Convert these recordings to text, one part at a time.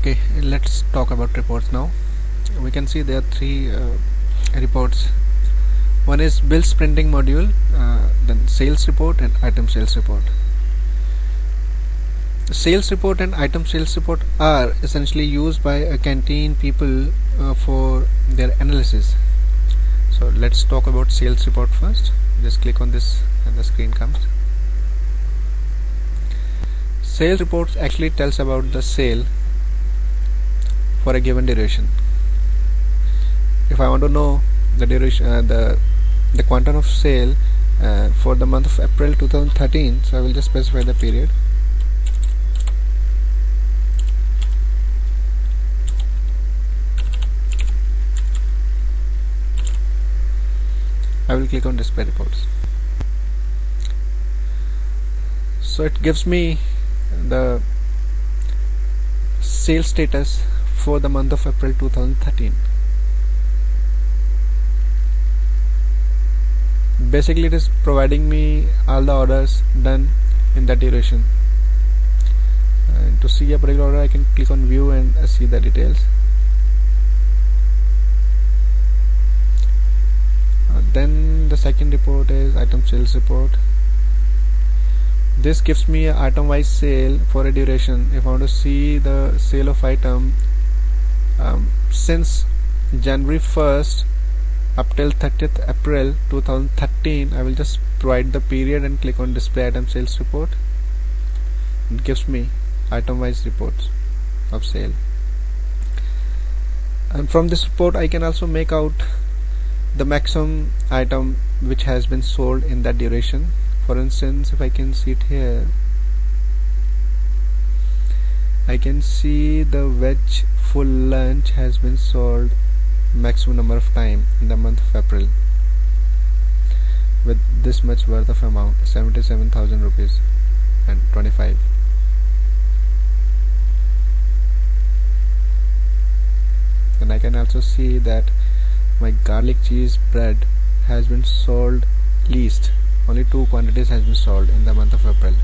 Okay, let's talk about reports now. We can see there are three reports. One is bills printing module, then sales report and item sales report. The sales report and item sales report are essentially used by a canteen people for their analysis. So let's talk about sales report first. Just click on this and the screen comes. Sales reports actually tells about the sale for a given duration. If I want to know the duration, the quantum of sale for the month of April 2013, so I will just specify the period. I will click on display reports. So it gives me the sales status for the month of April 2013. Basically, it is providing me all the orders done in that duration. To see a particular order, I can click on view and see the details. Then the second report is item sales report. This gives me an item wise sale for a duration. If I want to see the sale of item since January 1st up till 30th April 2013, I will just provide the period and click on display item sales report. It gives me item wise reports of sale, and from this report I can also make out the maximum item which has been sold in that duration. For instance, if I can see it here, I can see the veg full lunch has been sold maximum number of time in the month of April with this much worth of amount, 77,000 rupees and 25. And I can also see that my garlic cheese bread has been sold least. Only 2 quantities has been sold in the month of April.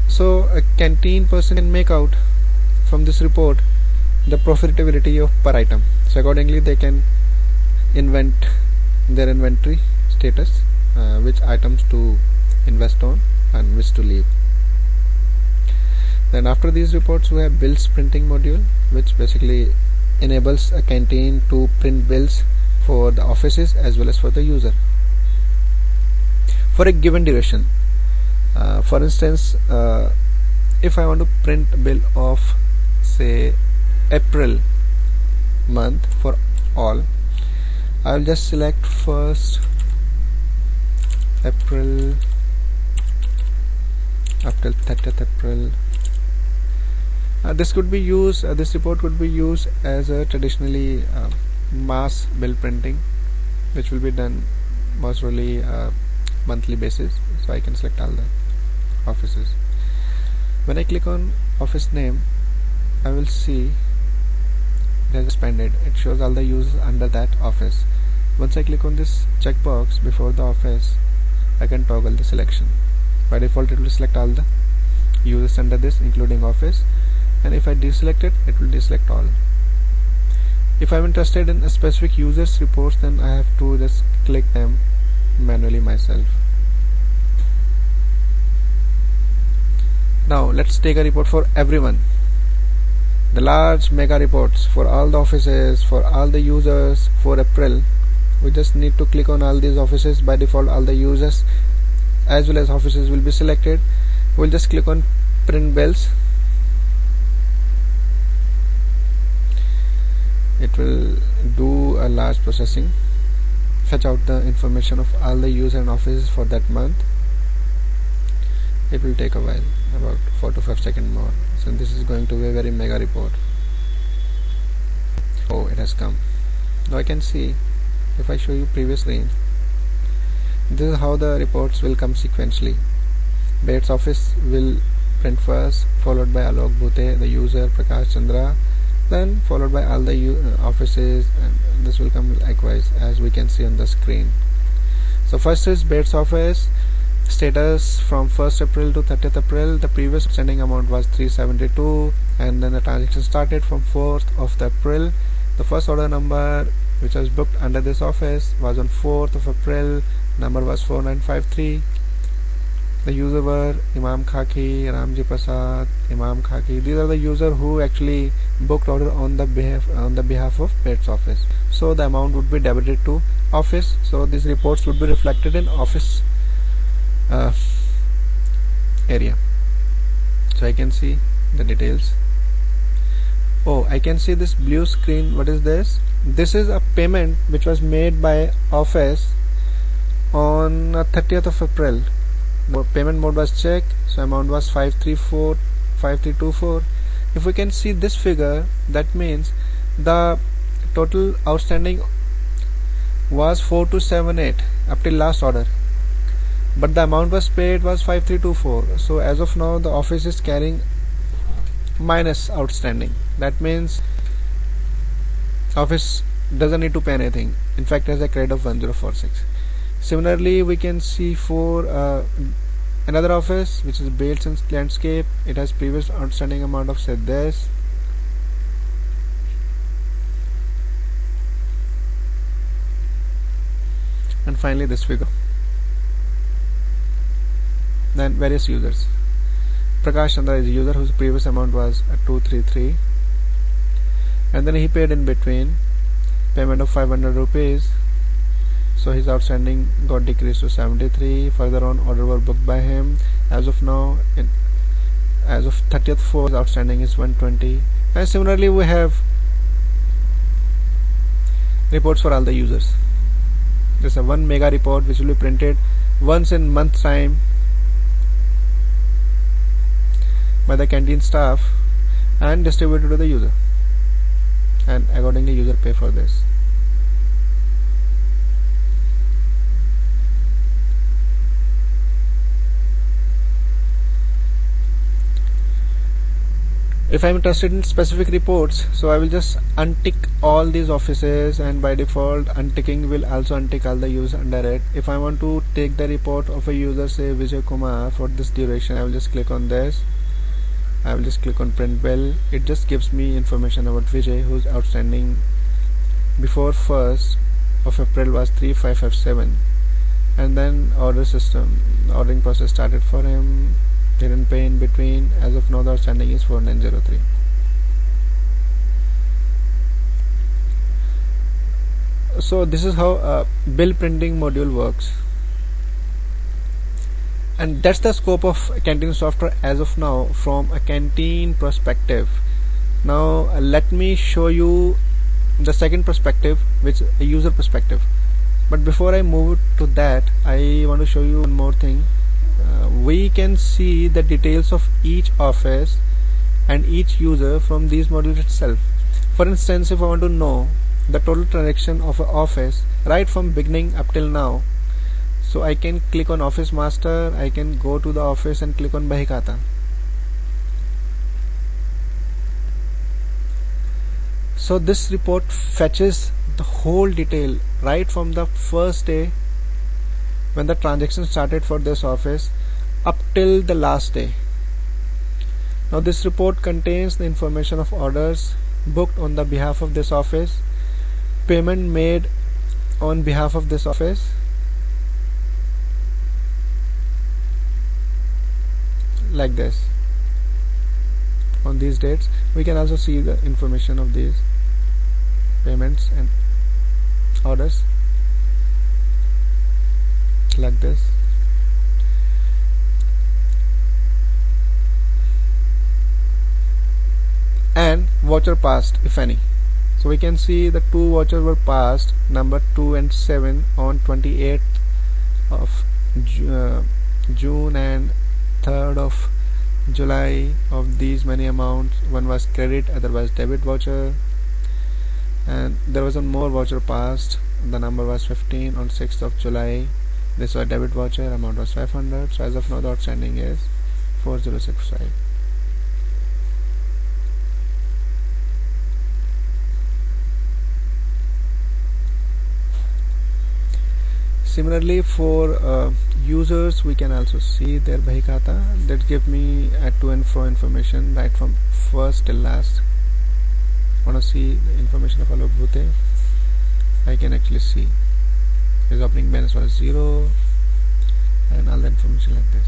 So a canteen person can make out from this report the profitability of per item. So accordingly they can invent their inventory status, which items to invest on and which to leave. Then after these reports we have bills printing module, which basically enables a canteen to print bills for the offices as well as for the user for a given duration. For instance, if I want to print a bill of say April month for all, I will just select first April up till 30th April. This could be used, this report could be used as a traditionally mass bill printing, which will be done mostly monthly basis. So I can select all the offices. When I click on office name, I will see it has expanded. It shows all the users under that office. Once I click on this checkbox before the office, I can toggle the selection. By default it will select all the users under this including office, and if I deselect it, it will deselect all. If I'm interested in a specific user's reports, then I have to just click them manually myself. Now let's take a report for everyone. The large mega reports for all the offices, for all the users for April. We just need to click on all these offices. By default all the users as well as offices will be selected. We'll just click on print bills. It will do a large processing, fetch out the information of all the user and offices for that month. It will take a while, about 4 to 5 seconds more. So this is going to be a very mega report. Oh, it has come. Now I can see, if I show you previous range, this is how the reports will come sequentially. Bates office will print first, followed by Alok Bhute, the user Prakash Chandra, then followed by all the offices, and this will come likewise as we can see on the screen. So first is Bates office, status from 1st April to 30th April, the previous outstanding amount was 372, and then the transaction started from 4th of the April. The first order number which was booked under this office was on 4th of April. Number was 4953. The user were Imam Khaki, Ramji Prasad, Imam Khaki. These are the user who actually booked order on the behalf of Pet's office. So the amount would be debited to office. So these reports would be reflected in office area. So I can see the details. Oh, I can see this blue screen. What is this? This is a payment which was made by office on 30th of April. Payment mode was checked, so amount was 5324. If we can see this figure, that means the total outstanding was 4278 up till last order, but the amount was paid was 5324. So as of now the office is carrying minus outstanding. That means office doesn't need to pay anything. In fact, has a credit of 1046. Similarly, we can see for another office which is Bales and Landscape. It has previous outstanding amount of said this. And finally this figure. Then various users. Prakash Chandra is a user whose previous amount was 233, and then he paid in between payment of 500 rupees. So his outstanding got decreased to 73. Further on, order were booked by him. As of now, as of 30th 4th, outstanding is 120. And similarly, we have reports for all the users. There's a 1 mega report which will be printed once in month time by the canteen staff and distributed to the user, and accordingly user pay for this. If I am interested in specific reports, so I will just untick all these offices, and by default unticking will also untick all the users under it. If I want to take the report of a user, say Vijay Kumar, for this duration, I will just click on this. I will just click on print bill. It just gives me information about Vijay, whose outstanding before 1st of April was 3557, and then ordering process started for him. Didn't pay in between. As of now the outstanding is 4903. So this is how a bill printing module works, and that's the scope of Canteen software as of now from a Canteen perspective. Now let me show you the second perspective, which is a user perspective. But before I move to that, I want to show you one more thing. We can see the details of each office and each user from these modules itself. For instance, if I want to know the total transaction of an office right from beginning up till now, so I can click on Office Master, I can go to the office and click on Bahikata. So this report fetches the whole detail right from the first day when the transaction started for this office up till the last day. Now this report contains the information of orders booked on the behalf of this office, payment made on behalf of this office, like this on these dates. We can also see the information of these payments and orders like this. And voucher passed, if any. So we can see the 2 vouchers were passed, number 2 and 7, on 28th of June and 3rd of July. Of these many amounts, one was credit, other was debit voucher, and there was one more voucher passed. The number was 15 on 6th of July. This was debit voucher, amount was 500. So as of now the outstanding is 4065. Similarly, for users, we can also see their Bahi Khata that give me to and fro information right from first till last. Want to see the information of Alok Bhute? I can actually see his opening balance was 0 and all the information like this.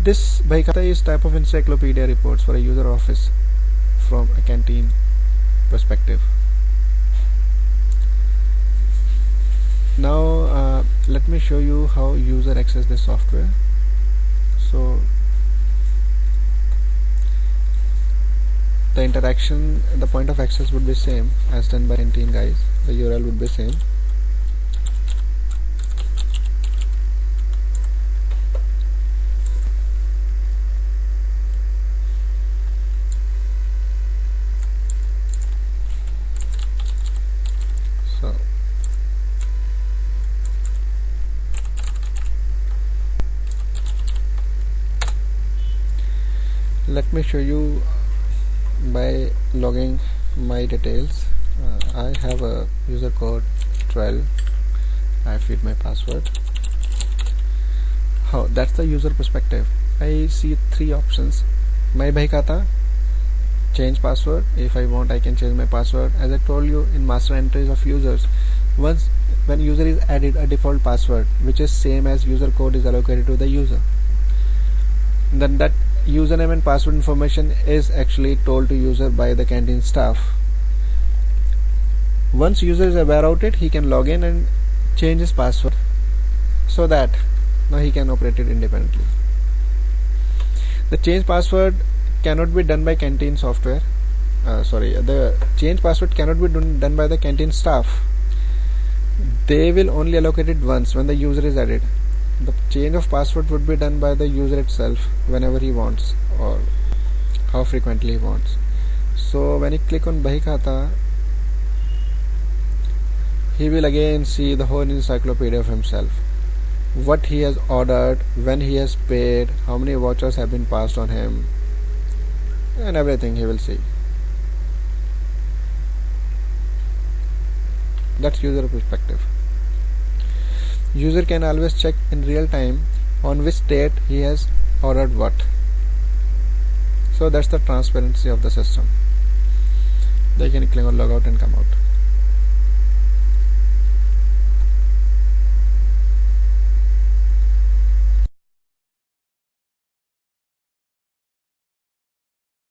This Bahi Khata is type of encyclopedia reports for a user office from a Canteen perspective. Now let me show you how user access this software. So the interaction, the point of access would be same as done by Canteen guys. The URL would be same. So let me show you by logging my details. I have a user code 12. I feed my password. How that's the user perspective. I see three options: my Bahi Khata, change password. If I want, I can change my password. As I told you in master entries of users, once when user is added a default password which is same as user code is allocated to the user, then that username and password information is actually told to user by the Canteen staff. Once user is aware of it, he can log in and change his password so that now he can operate it independently. The change password cannot be done by Canteen software. The change password cannot be done by the Canteen staff. They will only allocate it once when the user is added. The change of password would be done by the user itself whenever he wants or how frequently he wants. So when he click on Bahi Khata, he will again see the whole encyclopedia of himself. What he has ordered, when he has paid, how many vouchers have been passed on him, and everything he will see. That's user perspective. User can always check in real time on which date he has ordered what. So that's the transparency of the system. They can click on log out and come out.